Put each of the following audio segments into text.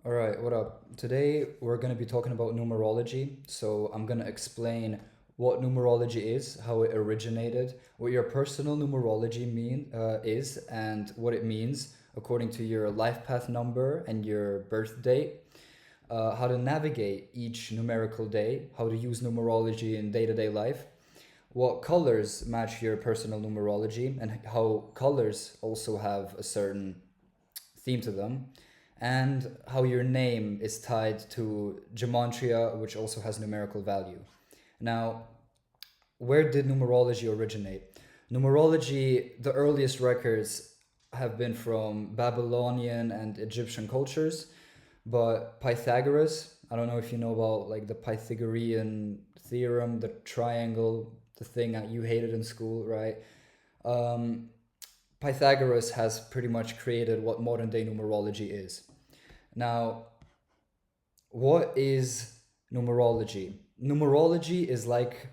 All right, what up? Today we're going to be talking about numerology. So I'm going to explain what numerology is, how it originated, what your personal numerology is, and what it means according to your life path number and your birth date. How to navigate each numerical day, how to use numerology in day-to-day life, what colors match your personal numerology, and how colors also have a certain theme to them, and how your name is tied to gematria, which also has numerical value. Now, where did numerology originate? Numerology, the earliest records have been from Babylonian and Egyptian cultures, but Pythagoras, I don't know if you know about like the Pythagorean theorem, the triangle, the thing that you hated in school, right? Um, Pythagoras has pretty much created what modern day numerology is. Now, what is numerology? Numerology is like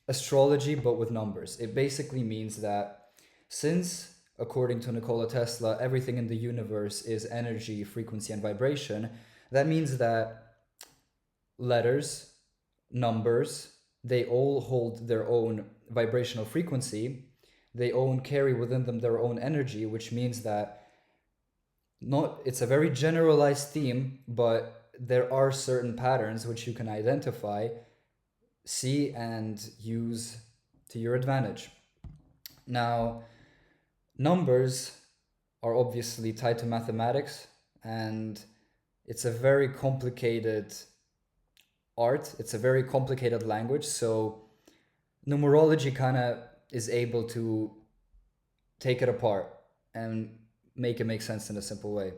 astrology but with numbers. It basically means that since, according to Nikola Tesla, everything in the universe is energy, frequency, and vibration, that means that letters, numbers, they all hold their own vibrational frequency. They own carry within them their own energy, which means that not it's a very generalized theme, but there are certain patterns which you can identify, see, and use to your advantage. Now, numbers are obviously tied to mathematics, and it's a very complicated art. It's a very complicated language. So numerology kind of is able to take it apart and make it make sense in a simple way.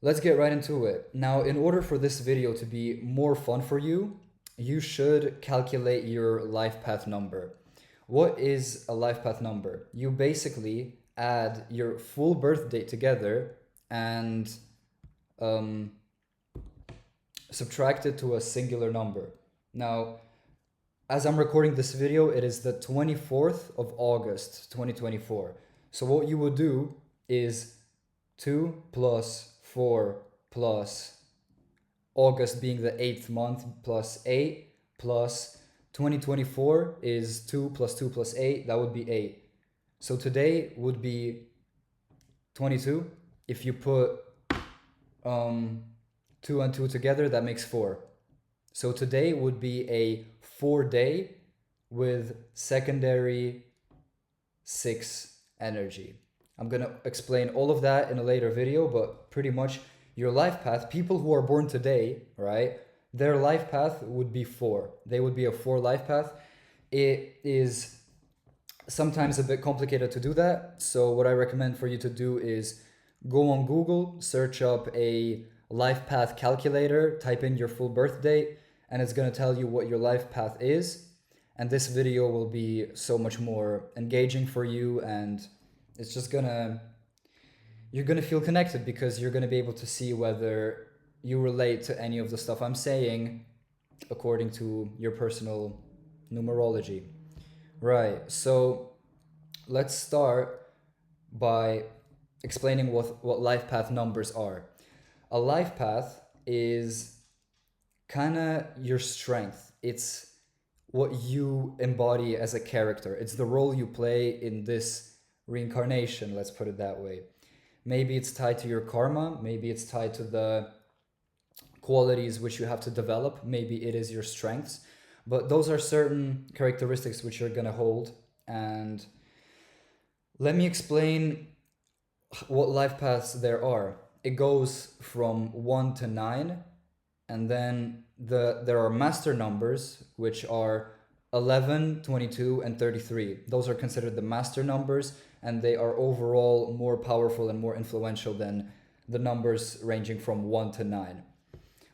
Let's get right into it. Now, in order for this video to be more fun for you, you should calculate your life path number. What is a life path number? You basically add your full birth date together and um, subtract it to a singular number. Now, as I'm recording this video, it is the 24th of August, 2024. So what you would do is 2 plus 4 plus August being the 8th month plus 8 plus 2024 is 2 plus 2 plus 8. That would be 8. So today would be 22. If you put 2 and 2 together, that makes 4. So today would be a 4-day with secondary 6 energy. I'm going to explain all of that in a later video, but pretty much your life path, people who are born today, right, their life path would be 4. They would be a 4 life path. It is sometimes a bit complicated to do that. So what I recommend for you to do is go on Google, search up a life path calculator, type in your full birth date, and it's going to tell you what your life path is. And this video will be so much more engaging for you, and it's just you're gonna feel connected because you're gonna be able to see whether you relate to any of the stuff I'm saying according to your personal numerology. Right, so let's start by explaining what life path numbers are. A life path is kind of your strength. It's what you embody as a character. It's the role you play in this reincarnation, let's put it that way. Maybe it's tied to your karma, maybe it's tied to the qualities which you have to develop, maybe it is your strengths, but those are certain characteristics which you're going to hold. And let me explain what life paths there are. It goes from 1 to 9, and then there are master numbers, which are 11, 22, and 33. Those are considered the master numbers, and they are overall more powerful and more influential than the numbers ranging from 1 to 9.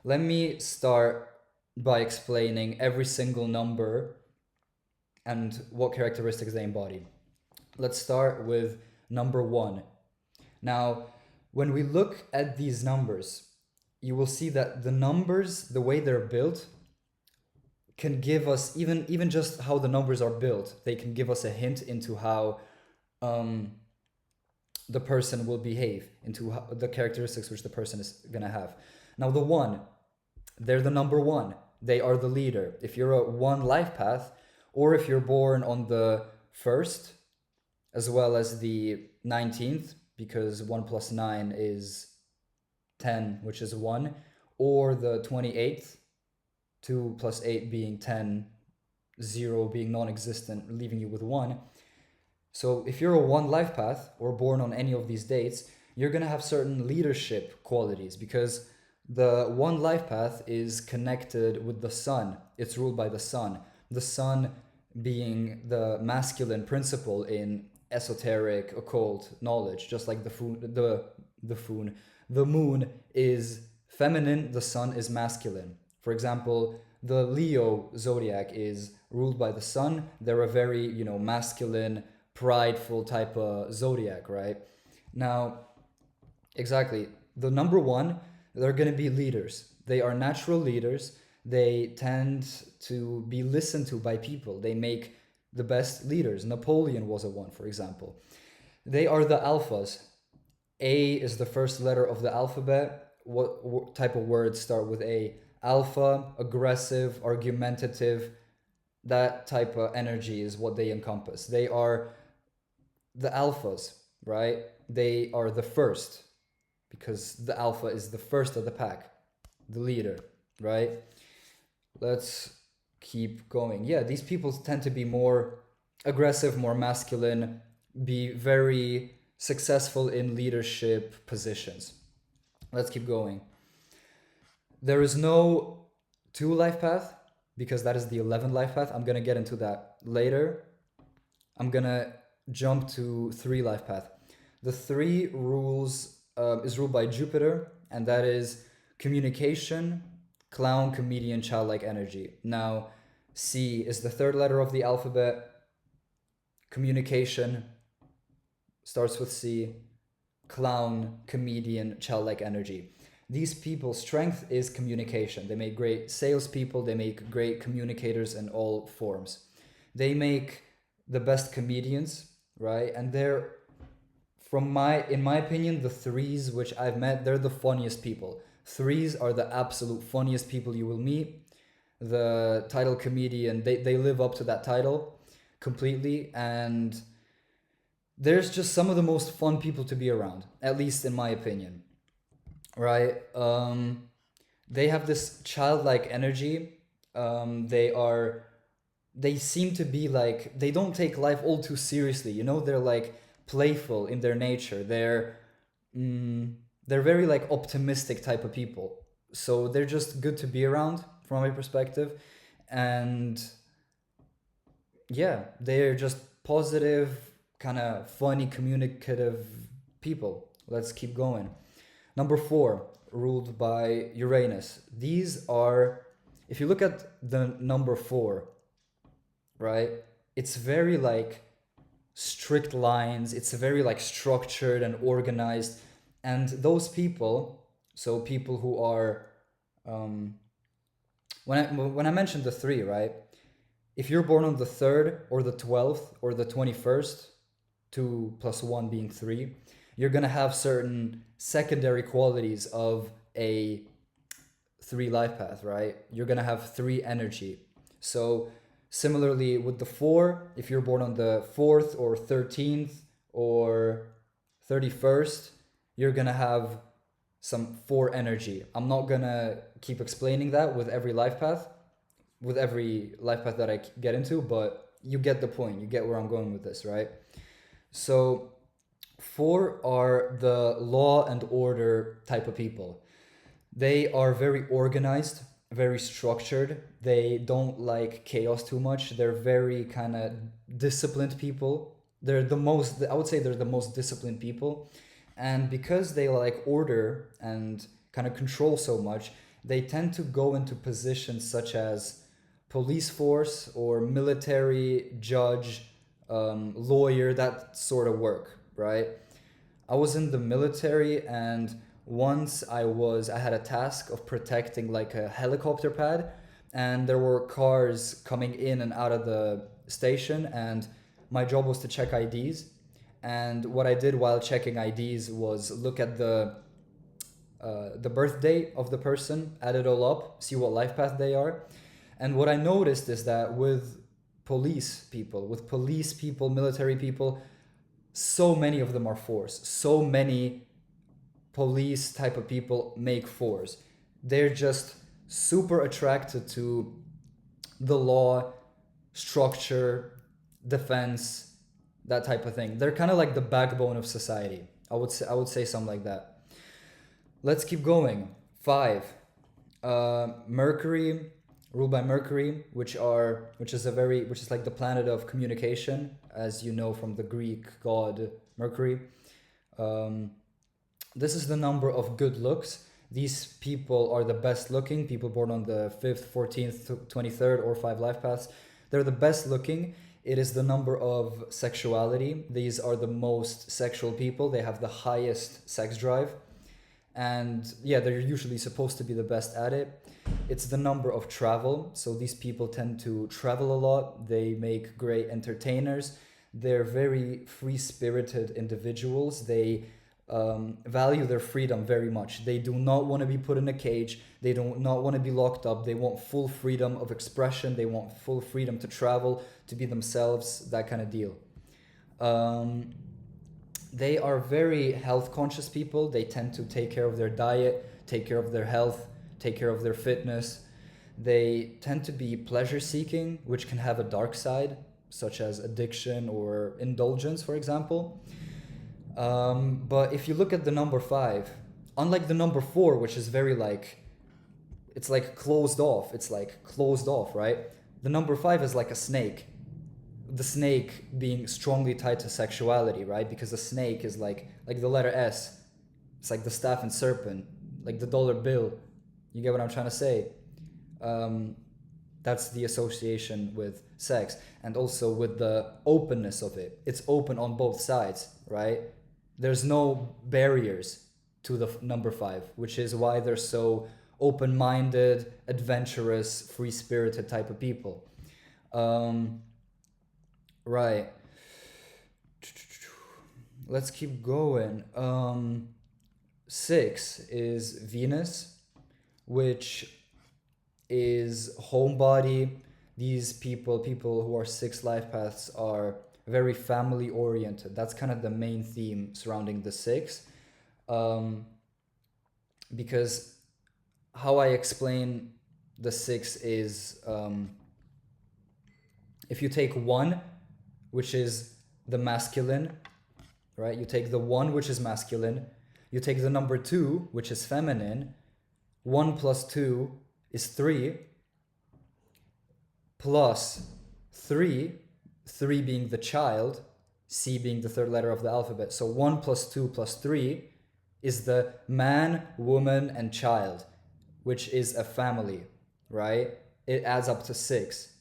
Let me start by explaining every single number and what characteristics they embody. Let's start with number 1. Now, when we look at these numbers, you will see that the numbers, the way they're built, can give us, even just how the numbers are built, they can give us a hint into how the person will behave, into the characteristics which the person is going to have. Now, the one, they're the number one. They are the leader. If you're a one life path, or if you're born on the first, as well as the 19th, because 1 plus 9 is 10, which is 1, or the 28th, 2 plus 8 being 10, 0 being non existent, leaving you with 1. So if you're a one life path or born on any of these dates, you're going to have certain leadership qualities because the one life path is connected with the sun. It's ruled by the sun. The sun being the masculine principle in esoteric occult knowledge, just like the moon is feminine, the sun is masculine. For example, the Leo zodiac is ruled by the sun. They're a very, masculine, prideful type of zodiac, right? Now, exactly. The number one, they're going to be leaders. They are natural leaders. They tend to be listened to by people. They make the best leaders. Napoleon was a one, for example. They are the alphas. A is the first letter of the alphabet. What type of words start with A? Alpha, aggressive, argumentative. That type of energy is what they encompass. They are the alphas, right? They are the first because the alpha is the first of the pack, the leader, right? Let's keep going. Yeah, these people tend to be more aggressive, more masculine, be very successful in leadership positions. Let's keep going. There is no 2 life path because that is the 11 life path. I'm going to get into that later. I'm going to jump to 3 life path. The 3 rules is ruled by Jupiter, and that is communication, clown, comedian, childlike energy. Now, C is the 3rd letter of the alphabet. Communication starts with C. Clown, comedian, childlike energy. These people's strength is communication. They make great salespeople. They make great communicators in all forms. They make the best comedians, right? And they're, in my opinion, the 3s which I've met, they're the funniest people. 3s are the absolute funniest people you will meet. The title comedian, they live up to that title completely, and there's just some of the most fun people to be around, at least in my opinion, right? They have this childlike energy. They seem to be like, they don't take life all too seriously, they're like playful in their nature. They're very like optimistic type of people, so they're just good to be around from my perspective. And yeah, they're just positive, kind of funny, communicative people. Let's keep going. Number 4, ruled by Uranus. These are, if you look at the number 4, right, it's very like strict lines. It's very like structured and organized. And those people, so people who are, when I mentioned the 3, right, if you're born on the 3rd or the 12th or the 21st, 2 plus 1 being 3, you're going to have certain secondary qualities of a 3 life path, right? You're going to have 3 energy. So similarly with the 4, if you're born on the 4th or 13th or 31st, you're going to have some 4 energy. I'm not going to keep explaining that with every life path that I get into, but you get the point. You get where I'm going with this, right? So 4 are the law and order type of people. They are very organized, very structured. They don't like chaos too much. They're very kind of disciplined people. I would say they're the most disciplined people. And because they like order and kind of control so much, they tend to go into positions such as police force or military, judge, lawyer, that sort of work, right? I was in the military, and once I had a task of protecting like a helicopter pad, and there were cars coming in and out of the station, and my job was to check IDs. And what I did while checking IDs was look at the birth date of the person, add it all up, see what life path they are. And what I noticed is that with police people, military people, so many of them are fours. So many police type of people make fours. They're just super attracted to the law, structure, defense, that type of thing. They're kind of like the backbone of society. I would say something like that. Let's keep going. 5. Mercury, ruled by Mercury, which is like the planet of communication, as you know from the Greek god Mercury. This is the number of good looks. These people are the best looking. People born on the 5th, 14th, 23rd, or 5 life paths. They're the best looking. It is the number of sexuality. These are the most sexual people. They have the highest sex drive. And yeah, they're usually supposed to be the best at it. It's the number of travel. So these people tend to travel a lot. They make great entertainers. They're very free-spirited individuals. They value their freedom very much. They do not want to be put in a cage. They do not want to be locked up. They want full freedom of expression. They want full freedom to travel, to be themselves, that kind of deal. They are very health conscious people. They tend to take care of their diet, take care of their health, take care of their fitness. They tend to be pleasure seeking, which can have a dark side, such as addiction or indulgence, for example. But if you look at the number 5, unlike the number 4, which is very it's like closed off. It's like closed off, right? The number 5 is like a snake. The snake being strongly tied to sexuality, right? Because the snake is like the letter S. It's like the staff and serpent, like the dollar bill. You get what I'm trying to say? That's the association with sex, and also with the openness of it. It's open on both sides, right? There's no barriers to the number 5, which is why they're so open-minded, adventurous, free-spirited type of people. Right. Let's keep going. 6 is Venus, which is homebody. These people who are 6 life paths are very family oriented. That's kind of the main theme surrounding the 6. Because how I explain the 6 is if you take 1, which is the masculine, right? You take the 1, which is masculine. You take the number 2, which is feminine. 1 plus 2 is 3. Plus 3, 3 being the child, C being the third letter of the alphabet. So 1 plus 2 plus 3 is the man, woman, and child, which is a family, right? It adds up to 6.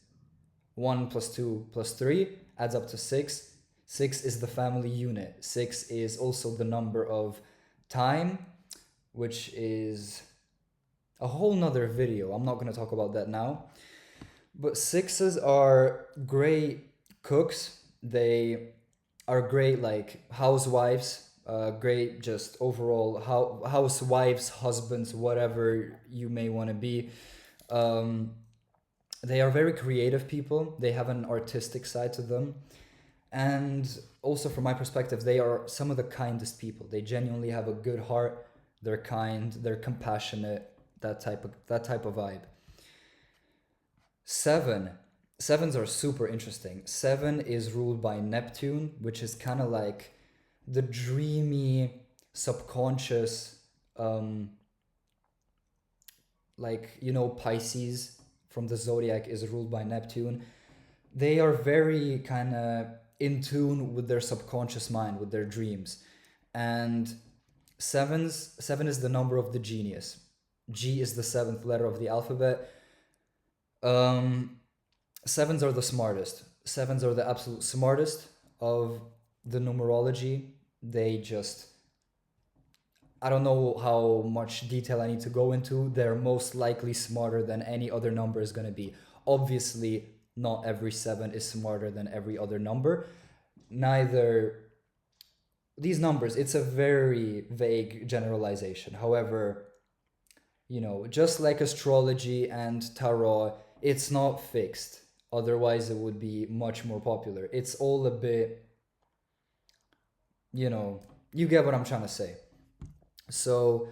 1 plus 2 plus 3 adds up to 6. 6 is the family unit. 6 is also the number of time, which is a whole nother video. I'm not going to talk about that now. But 6s are great cooks. They are great housewives, great just overall housewives, husbands, whatever you may want to be. They are very creative people. They have an artistic side to them. And also from my perspective, they are some of the kindest people. They genuinely have a good heart. They're kind, they're compassionate, that type of vibe. 7s are super interesting. 7 is ruled by Neptune, which is kind of like the dreamy, subconscious, Pisces from the zodiac is ruled by Neptune. They are very kind of in tune with their subconscious mind, with their dreams. And 7 is the number of the genius. G is the 7th letter of the alphabet. 7s are the smartest. 7s are the absolute smartest of the numerology. I don't know how much detail I need to go into. They're most likely smarter than any other number is going to be. Obviously, not every 7 is smarter than every other number. Neither these numbers, it's a very vague generalization. However, just like astrology and tarot, it's not fixed. Otherwise, it would be much more popular. It's all a bit, you get what I'm trying to say. So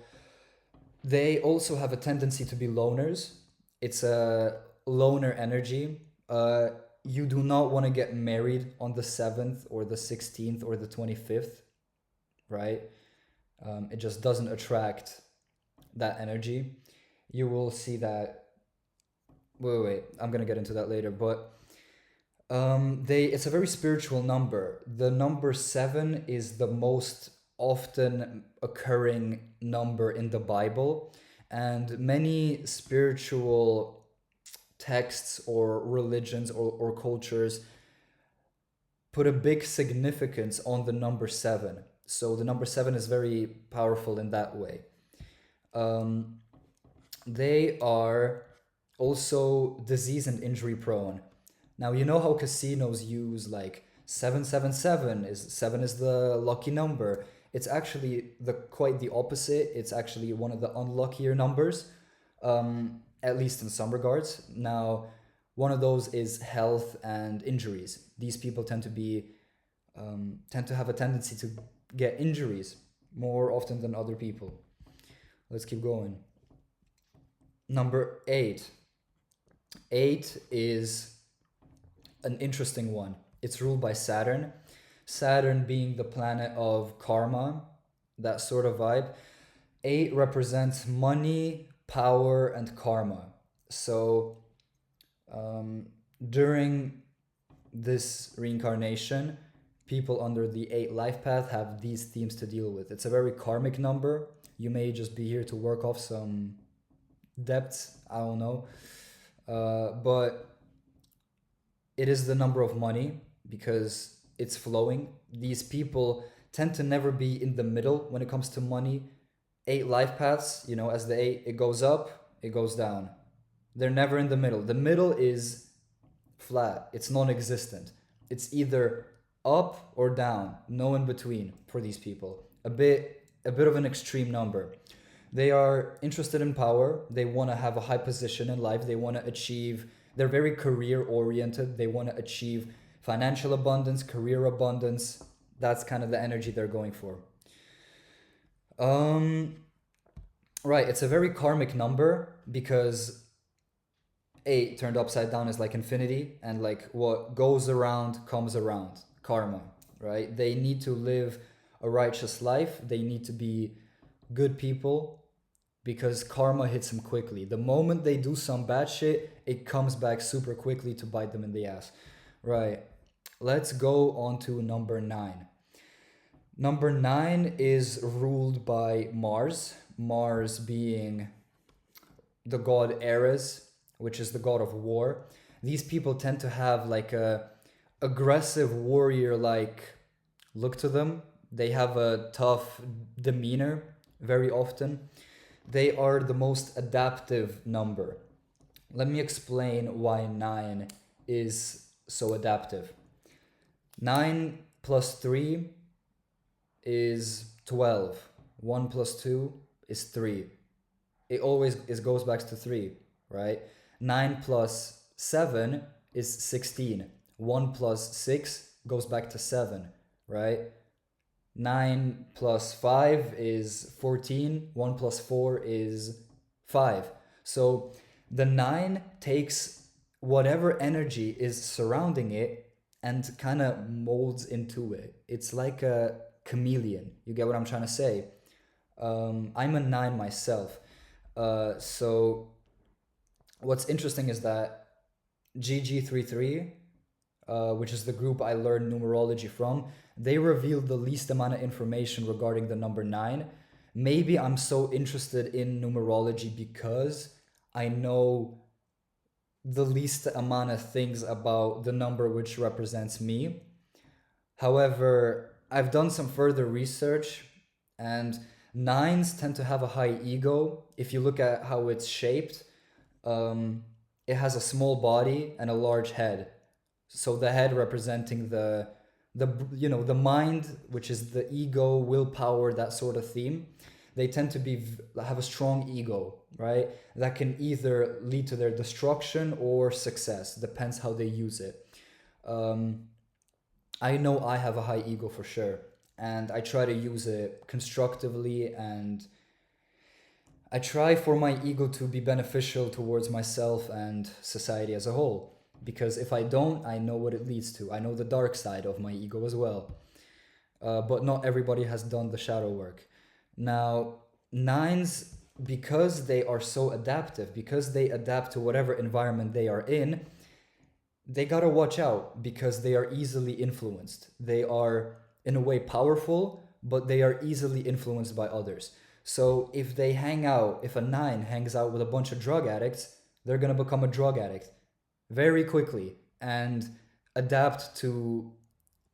they also have a tendency to be loners. It's a loner energy. You do not want to get married on the 7th or the 16th or the 25th, right? It just doesn't attract that energy. You will see that. Wait. I'm gonna get into that later, but it's a very spiritual number. The number 7 is the most often occurring number in the Bible, and many spiritual texts or religions or cultures put a big significance on the number 7. So the number 7 is very powerful in that way. They are also disease and injury prone. Now, you know how casinos use like 777 is 7 is the lucky number. It's actually quite the opposite. It's actually one of the unluckier numbers, at least in some regards. Now, one of those is health and injuries. These people tend to have a tendency to get injuries more often than other people. Let's keep going. Number 8. 8 is an interesting one. It's ruled by Saturn. Saturn being the planet of karma, that sort of vibe. 8 represents money, power, and karma. So during this reincarnation, people under the 8 life path have these themes to deal with. It's a very karmic number. You may just be here to work off some debts, I don't know. But it is the number of money because it's flowing. These people tend to never be in the middle when it comes to money. 8 life paths, as the 8, it goes up, it goes down. They're never in the middle. The middle is flat, it's non-existent. It's either up or down, no in between for these people. A bit of an extreme number. They are interested in power. They want to have a high position in life. They want to achieve, they're very career oriented. They want to achieve financial abundance, career abundance. That's kind of the energy they're going for. Right, it's a very karmic number because 8 turned upside down is like infinity, and like what goes around comes around. Karma, right? They need to live a righteous life. They need to be good people because karma hits them quickly. The moment they do some bad shit, it comes back super quickly to bite them in the ass. Right. Let's go on to number 9. Number 9 is ruled by Mars. Mars being the god Ares, which is the god of war. These people tend to have like a aggressive warrior like look to them. They have a tough demeanor very often. They are the most adaptive number. Let me explain why 9 is so adaptive. 9 plus 3 is 12. 1 plus 2 is 3. It always goes back to 3, right? 9 plus 7 is 16. 1 plus 6 goes back to 7, right? 9 plus 5 is 14. 1 plus 4 is 5. So the 9 takes whatever energy is surrounding it and kind of molds into it. It's like a chameleon. You get what I'm trying to say? I'm a 9 myself. So what's interesting is that GG33, which is the group I learned numerology from, they revealed the least amount of information regarding the number 9. Maybe I'm so interested in numerology because I know the least amount of things about the number which represents me. However, I've done some further research, and 9s tend to have a high ego. If you look at how it's shaped, it has a small body and a large head. So the head representing the the mind, which is the ego, willpower, that sort of theme, they tend to have a strong ego, right? That can either lead to their destruction or success, depends how they use it. um, I know I have a high ego for sure, and I try to use it constructively, and I try for my ego to be beneficial towards myself and society as a whole. Because if I don't, I know what it leads to. I know the dark side of my ego as well. But not everybody has done the shadow work. Now, nines, because they are so adaptive, because they adapt to whatever environment they are in, they gotta watch out because they are easily influenced. They are, in a way, powerful, but they are easily influenced by others. So if a nine hangs out with a bunch of drug addicts, they're gonna become a drug addict very quickly and adapt to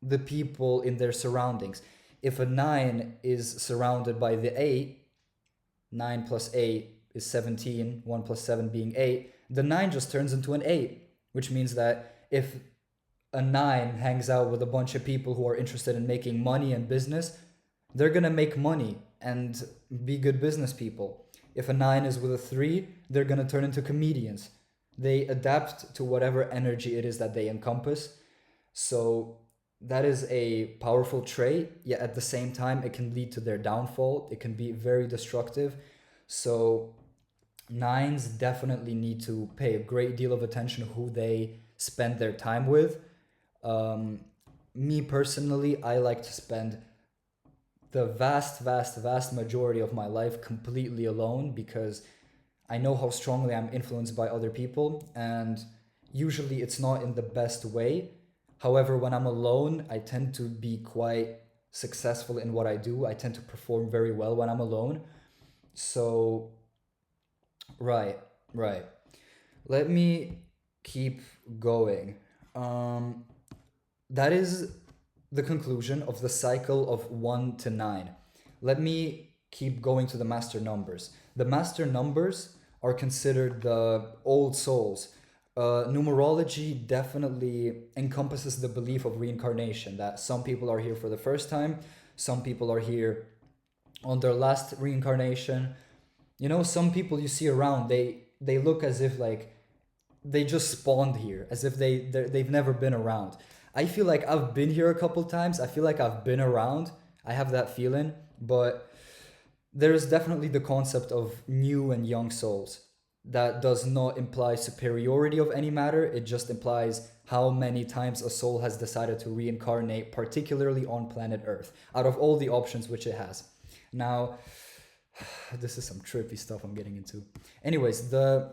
the people in their surroundings. If a nine is surrounded by the eight, 9 plus 8 is 17, 1 plus 7 being 8, the 9 just turns into an 8, which means that if a 9 hangs out with a bunch of people who are interested in making money and business, they're going to make money and be good business people. If a 9 is with a 3, they're going to turn into comedians. They adapt to whatever energy it is that they encompass. So that is a powerful trait, yet at the same time, it can lead to their downfall. It can be very destructive. So nines definitely need to pay a great deal of attention who they spend their time with. Me personally, I like to spend the vast majority of my life completely alone because I know how strongly I'm influenced by other people, and usually it's not in the best way. However, when I'm alone, I tend to be quite successful in what I do. I tend to perform very well when I'm alone. So, right, right. Let me keep going. Um, that is the conclusion of the cycle of 1 to 9. Let me keep going to the master numbers. The master numbers are considered the old souls. Numerology definitely encompasses the belief of reincarnation, that some people are here for the first time, some people are here on their last reincarnation. You know, some people you see around, they look as if like they just spawned here, as if they've never been around. I feel like I've been here a couple times. I feel like I've been around. I have that feeling, but there is definitely the concept of new and young souls. That does not imply superiority of any matter. It just implies how many times a soul has decided to reincarnate, particularly on planet Earth, out of all the options which it has. Now, this is some trippy stuff I'm getting into. Anyways, the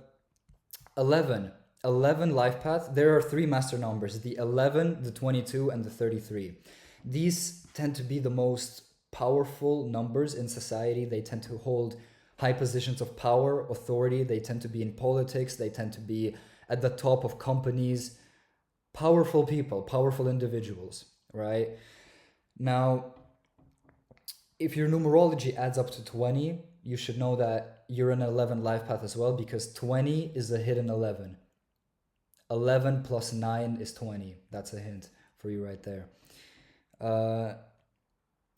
11 life path, there are three master numbers, the 11, the 22, and the 33. These tend to be the most powerful numbers in society. They tend to hold high positions of power, authority. They tend to be in politics. They tend to be at the top of companies. Powerful people, powerful individuals, right? Now, if your numerology adds up to 20, you should know that you're in an 11 life path as well, because 20 is a hidden 11. 11 plus 9 is 20. That's a hint for you right there.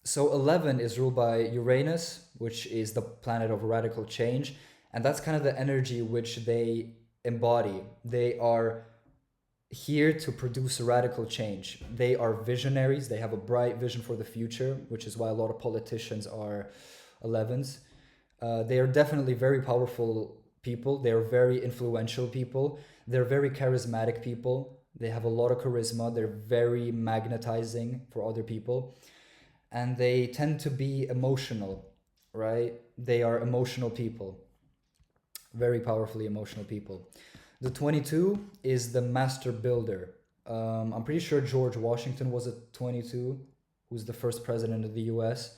So 11 is ruled by Uranus, which is the planet of radical change. And that's kind of the energy which they embody. They are here to produce radical change. They are visionaries. They have a bright vision for the future, which is why a lot of politicians are 11s. They are definitely very powerful people. They are very influential people. They're very charismatic people. They have a lot of charisma. They're very magnetizing for other people. And they tend to be emotional, right? They are emotional people, very powerfully emotional people. The 22 is the master builder. I'm pretty sure George Washington was a 22, who's the first president of the US.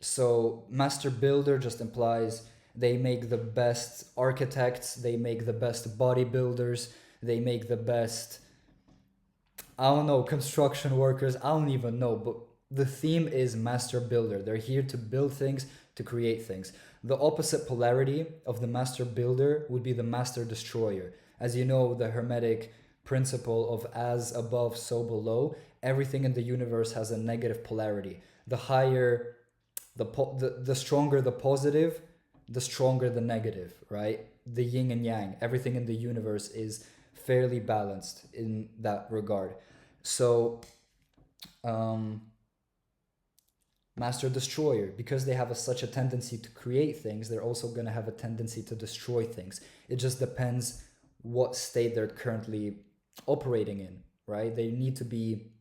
So master builder just implies they make the best architects, they make the best bodybuilders, they make the best, I don't know, construction workers. I don't even know, but the theme is master builder. They're here to build things, to create things. The opposite polarity of the master builder would be the master destroyer. As you know, the Hermetic principle of as above, so below. Everything in the universe has a negative polarity. The higher, the stronger the positive, the stronger the negative, right? The yin and yang. Everything in the universe is fairly balanced in that regard. So, um, Master Destroyer, because they have such a tendency to create things, they're also going to have a tendency to destroy things. It just depends what state they're currently operating in, right? They need to be,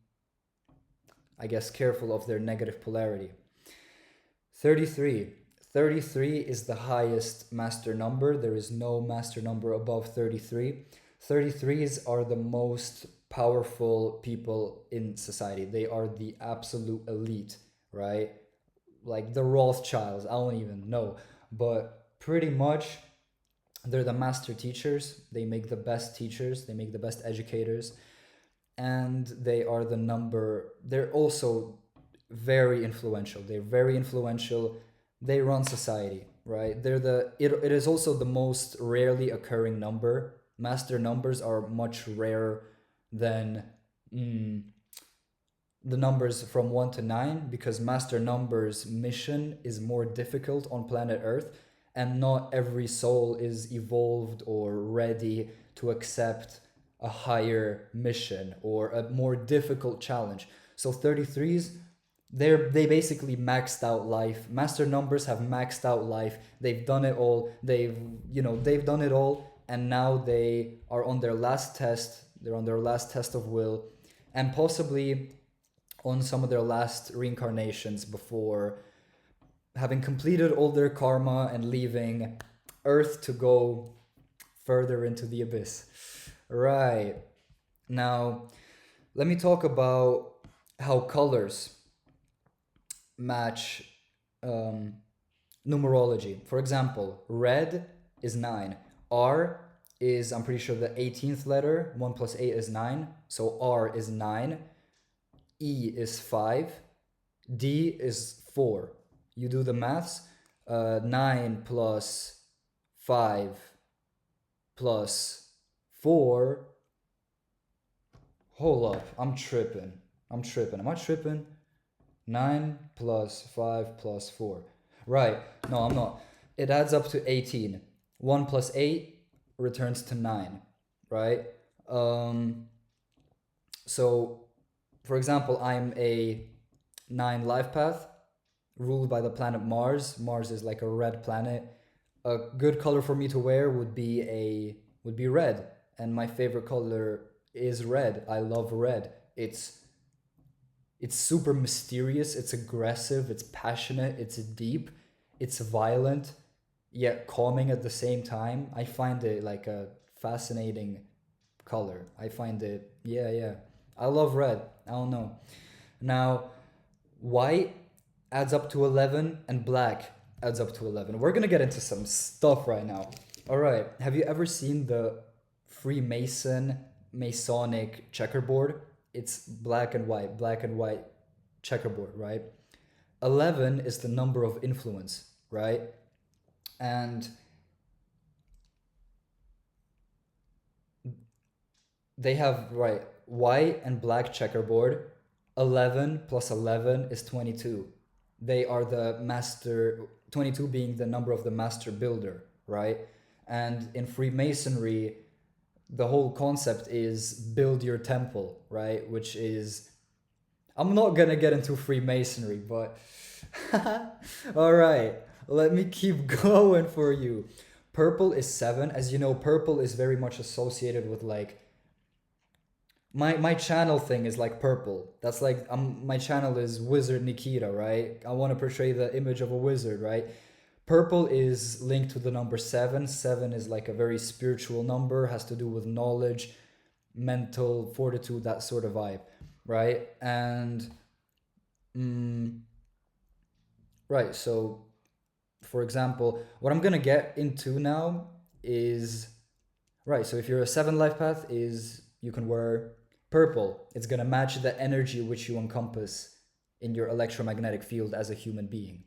I guess, careful of their negative polarity. 33. 33 is the highest master number. There is no master number above 33. 33s are the most powerful people in society. They are the absolute elite, right? Like the Rothschilds, I don't even know. But pretty much they're the master teachers. They make the best teachers, they make the best educators, and they are the number. They're also very influential. They're very influential. They run society, right? It is also the most rarely occurring number. Master numbers are much rarer than mm, the numbers from 1 to 9, because master numbers mission is more difficult on planet Earth, and not every soul is evolved or ready to accept a higher mission or a more difficult challenge. So 33s, they basically maxed out life. Master numbers have maxed out life. They've done it all. They've done it all, and now they are on their last test. They're on their last test of will, and possibly on some of their last reincarnations before having completed all their karma and leaving Earth to go further into the abyss. Right. Now, let me talk about how colors match um, numerology. For example, red is 9. R is, I'm pretty sure, the 18th letter. 1 plus 8 is 9. So R is 9. E is 5. D is 4. You do the maths. 9 plus 5 plus 4. Hold up. I'm tripping. Am I tripping? 9 plus 5 plus 4. Right. No, I'm not. It adds up to 18. 1 plus 8 returns to 9. Right? So, for example, I'm a 9 life path ruled by the planet Mars. Mars is like a red planet. A good color for me to wear would be red, and my favorite color is red. I love red. It's super mysterious, it's aggressive, it's passionate, it's deep, it's violent, yet calming at the same time. I find it like a fascinating color. I find it, yeah. I love red. I don't know. Now, white adds up to 11 and black adds up to 11. We're gonna get into some stuff right now. All right. Have you ever seen the Masonic checkerboard? It's black and white checkerboard, right? 11 is the number of influence, right? And they have, right, white and black checkerboard. 11 plus 11 is 22. They are the master, 22 being the number of the master builder, right? And in Freemasonry, the whole concept is build your temple, right? Which is, I'm not gonna get into Freemasonry, but all right, let me keep going for you. Purple is 7. As you know, purple is very much associated with like my channel thing is like purple. That's like my channel is Wizard Nikita, right? I want to portray the image of a wizard, right? Purple is linked to the number 7. 7 is like a very spiritual number, has to do with knowledge, mental fortitude, that sort of vibe, right? And right, so for example, what I'm gonna get into now is, right, so if you're a 7 life path, is you can wear purple. It's gonna match the energy which you encompass in your electromagnetic field as a human being.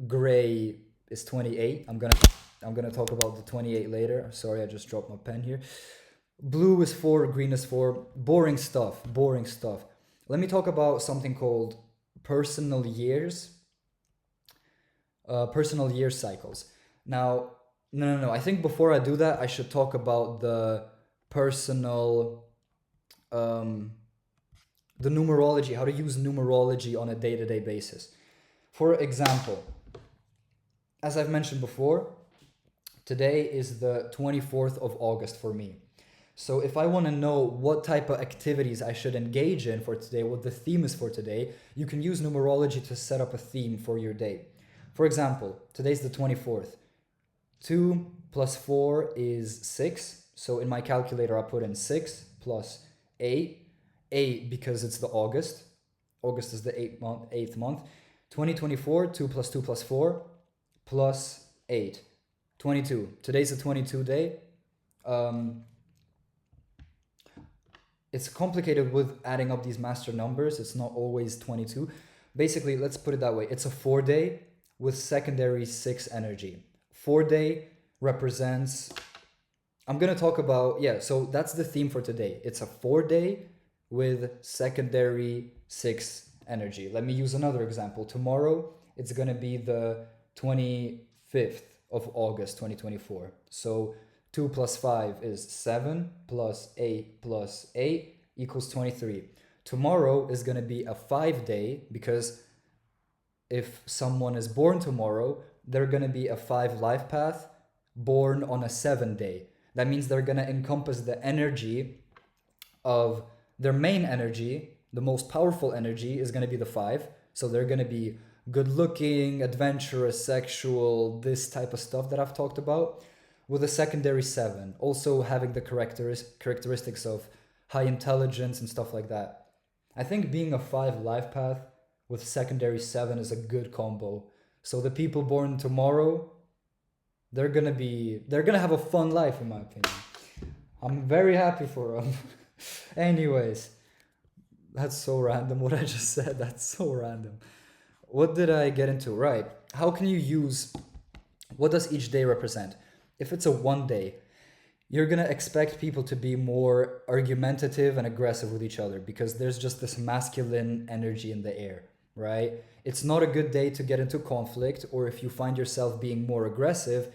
Gray is 28. I'm gonna talk about the 28 later. Sorry, I just dropped my pen here. Blue is 4, green is 4. Boring stuff, boring stuff. Let me talk about something called personal years, personal year cycles. Now, no. I think before I do that, I should talk about the personal, um, the numerology, how to use numerology on a day to day basis. For example, as I've mentioned before, today is the 24th of August for me. So if I want to know what type of activities I should engage in for today, what the theme is for today, you can use numerology to set up a theme for your day. For example, today's the 24th. 2 plus 4 is 6. So in my calculator, I put in 6 plus 8. 8 because it's the August. August is the 8th month. 2024, 2 plus 2 plus 4 plus 8. 22. Today's the 22 day. It's complicated with adding up these master numbers. It's not always 22. Basically, let's put it that way. It's a 4 day with secondary 6 energy. 4 day represents, I'm going to talk about, so that's the theme for today. It's a 4 day with secondary 6 energy. Let me use another example. Tomorrow, it's going to be the 25th of August, 2024. So 2 plus 5 is 7 plus 8 plus 8 equals 23. Tomorrow is going to be a 5 day because if someone is born tomorrow, they're going to be a 5 life path born on a 7 day. That means they're going to encompass the energy of their main energy. The most powerful energy is going to be the 5. So they're going to be good looking, adventurous, sexual, this type of stuff that I've talked about. With a secondary 7, also having the characteristics of high intelligence and stuff like that. I think being a 5 life path with secondary 7 is a good combo. So the people born tomorrow, they're gonna have a fun life in my opinion. I'm very happy for them. Anyways, that's so random what I just said. That's so random. What did I get into? Right. How can you use, what does each day represent? If it's a 1 day, you're going to expect people to be more argumentative and aggressive with each other because there's just this masculine energy in the air, right? It's not a good day to get into conflict, or if you find yourself being more aggressive,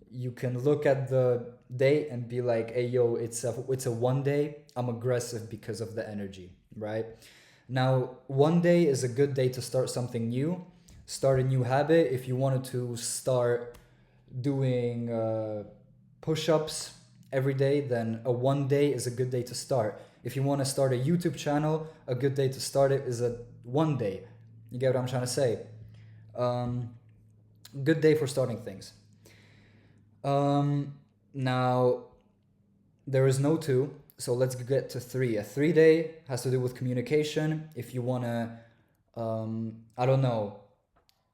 you can look at the day and be like, hey, yo, it's a 1 day. I'm aggressive because of the energy, right? Now, 1 day is a good day to start something new, start a new habit. If you wanted to start doing push-ups every day, then a 1 day is a good day to start. If you want to start a YouTube channel, a good day to start it is a 1 day. You get what I'm trying to say? Good day for starting things. Now, there is no 2, so let's get to 3. A 3 day has to do with communication. If you want to, I don't know,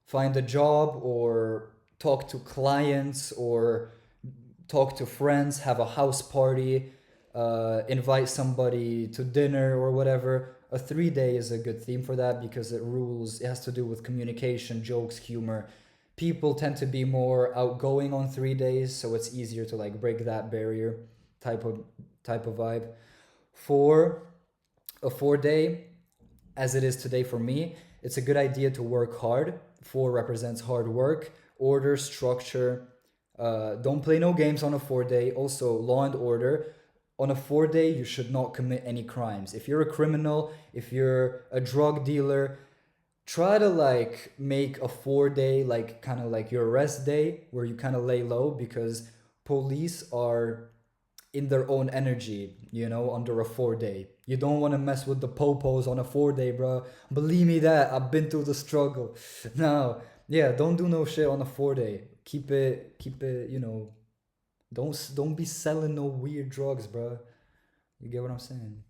find a job or talk to clients or talk to friends, have a house party, invite somebody to dinner or whatever. A 3 day is a good theme for that because it has to do with communication, jokes, humor. People tend to be more outgoing on 3 days, so it's easier to like break that barrier type of vibe. For a 4 day, as it is today for me, it's a good idea to work hard. 4 represents hard work, order, structure. Don't play no games on a 4 day. Also, law and order. On a 4 day, you should not commit any crimes. If you're a criminal, if you're a drug dealer, try to like make a 4 day like kind of like your rest day where you kind of lay low, because police are in their own energy, under a 4 day. You don't want to mess with the popos on a 4 day, bro. Believe me that. I've been through the struggle. No, yeah, don't do no shit on a 4 day. Keep it, don't be selling no weird drugs, bro. You get what I'm saying?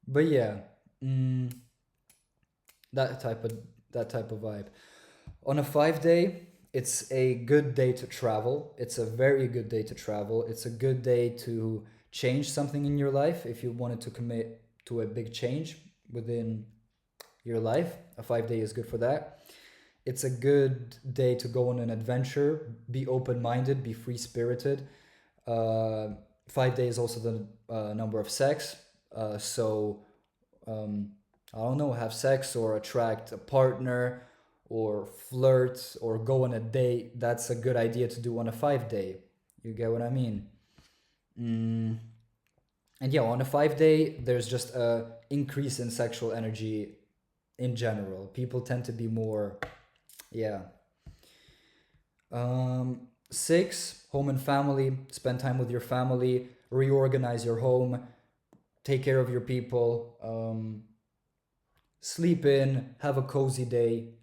But yeah, that type of vibe. On a 5 day, it's a good day to travel. It's a very good day to travel. It's a good day to change something in your life. If you wanted to commit to a big change within your life, a 5 day is good for that. It's a good day to go on an adventure, be open-minded, be free-spirited. 5 days is also the number of sex. So I don't know, have sex or attract a partner or flirt or go on a date. That's a good idea to do on a 5 day. You get what I mean? Mm. And yeah, on a 5 day, there's just a increase in sexual energy in general. People tend to be more, yeah. 6, home and family. Spend time with your family. Reorganize your home. Take care of your people. Sleep in. Have a cozy day.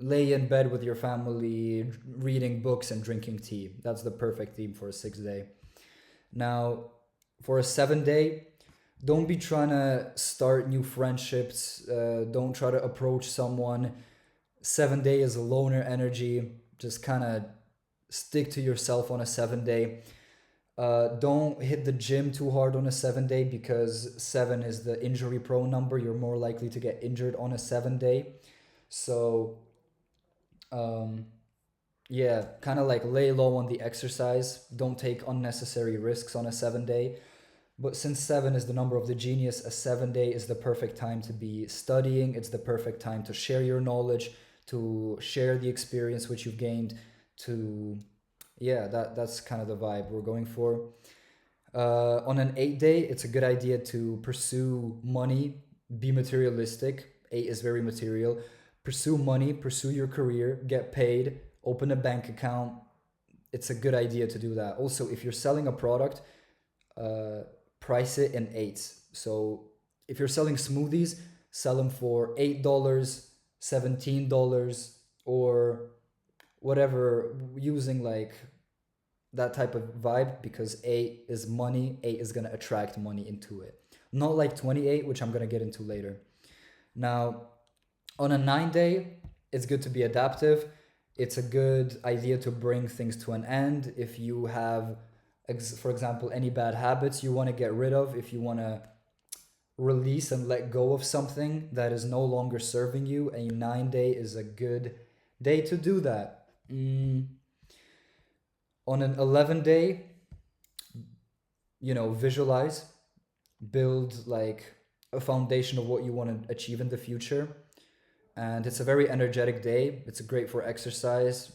Lay in bed with your family, reading books and drinking tea. That's the perfect theme for a 6 day. Now, for a 7 day, don't be trying to start new friendships. Don't try to approach someone. 7 day is a loner energy. Just kind of stick to yourself on a 7 day. Don't hit the gym too hard on a 7 day because 7 is the injury prone number. You're more likely to get injured on a 7 day. So, yeah, kind of like lay low on the exercise. Don't take unnecessary risks on a 7 day. But since 7 is the number of the genius, a 7 day is the perfect time to be studying. It's the perfect time to share your knowledge, to share the experience which you've gained, to, yeah, that's kind of the vibe we're going for. On an 8 day, it's a good idea to pursue money, be materialistic. 8 is very material. Pursue money, pursue your career, get paid, open a bank account. It's a good idea to do that. Also, if you're selling a product, uh, price it in eights. So if you're selling smoothies, sell them for $8, $17, or whatever, using like that type of vibe because 8 is money. 8 is going to attract money into it. Not like 28, which I'm going to get into later. Now, on a 9 day, it's good to be adaptive. It's a good idea to bring things to an end. If you have, for example, any bad habits you want to get rid of, if you want to release and let go of something that is no longer serving you, a 9 day is a good day to do that. On an 11 day, visualize, build like a foundation of what you want to achieve in the future. And it's a very energetic day. It's great for exercise,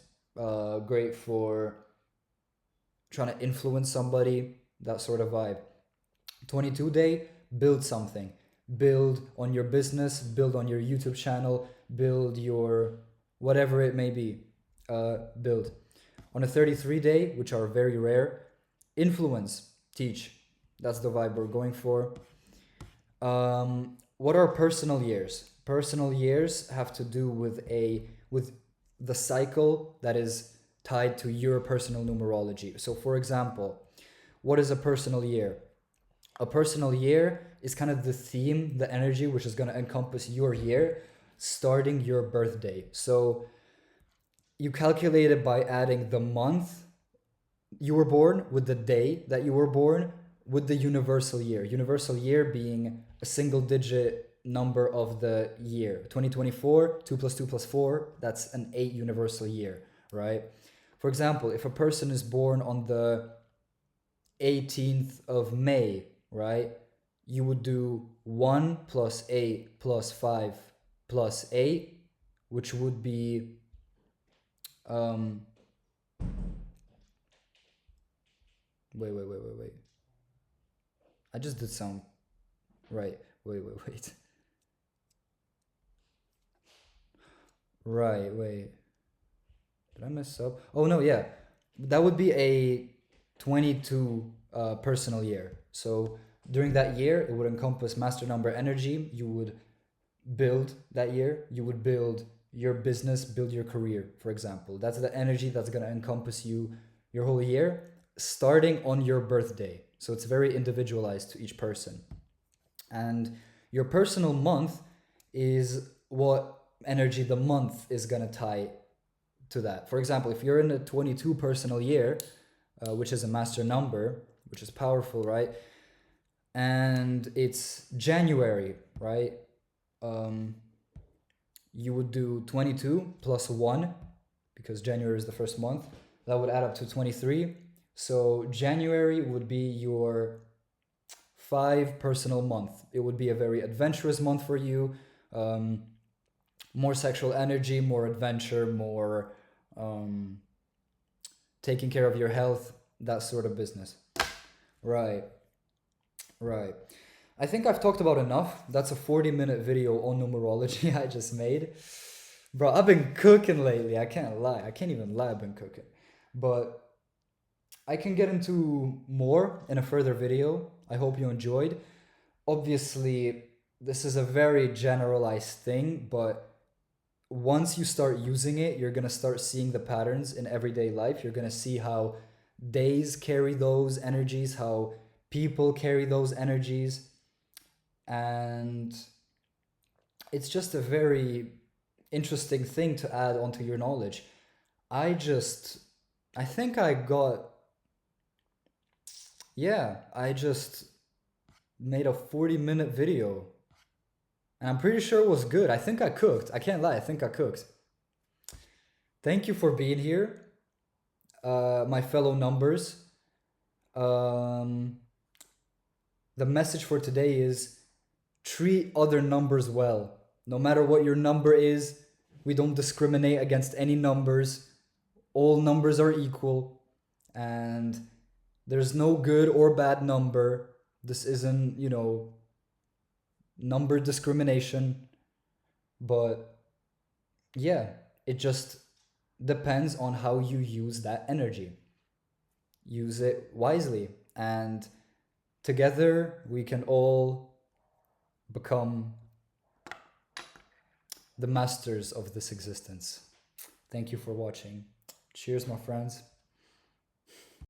great for trying to influence somebody, that sort of vibe. 22 day, build something. Build on your business, build on your YouTube channel, build your whatever it may be. Build. On a 33 day, which are very rare, influence, teach. That's the vibe we're going for. What are personal years? Personal years have to do with the cycle that is tied to your personal numerology. So for example, what is a personal year? A personal year is kind of the theme, the energy which is going to encompass your year starting your birthday. So you calculate it by adding the month you were born with the day that you were born with the universal year. Universal year being a single digit number of the year. 2024, 2 plus 2 plus 4, that's an 8 universal year, right? For example, if a person is born on the 18th of May, right? You would do 1 plus 8 plus 5 plus 8, which would be wait. I just did some right. Wait. Right, wait. Did I mess up? Oh no, yeah. That would be a 22 personal year. So during that year, it would encompass master number energy. You would build that year. You would build your business, build your career, for example. That's the energy that's going to encompass you your whole year, starting on your birthday. So it's very individualized to each person. And your personal month is what energy the month is going to tie to that. For example, if you're in a 22 personal year, which is a master number, which is powerful, right? And it's January, right? You would do 22 plus 1, because January is the first month. That would add up to 23. So January would be your 5 personal month. It would be a very adventurous month for you. Um, More sexual energy, more adventure, more um, taking care of your health, that sort of business. Right, right. I think I've talked about enough. That's a 40-minute video on numerology I just made. Bro, I've been cooking lately. I can't lie. I can't even lie, I've been cooking. But I can get into more in a further video. I hope you enjoyed. Obviously, this is a very generalized thing, but once you start using it, you're going to start seeing the patterns in everyday life. You're going to see how days carry those energies, how people carry those energies. And it's just a very interesting thing to add onto your knowledge. I think I got, yeah, I just made a 40-minute video. And I'm pretty sure it was good. I think I cooked. I can't lie, I think I cooked. Thank you for being here, my fellow numbers. Um, the message for today is treat other numbers well. No matter what your number is, we don't discriminate against any numbers. All numbers are equal, and there's no good or bad number. This isn't, number discrimination, but yeah, it just depends on how you use that energy. Use it wisely, and together we can all become the masters of this existence. Thank you for watching. Cheers, my friends.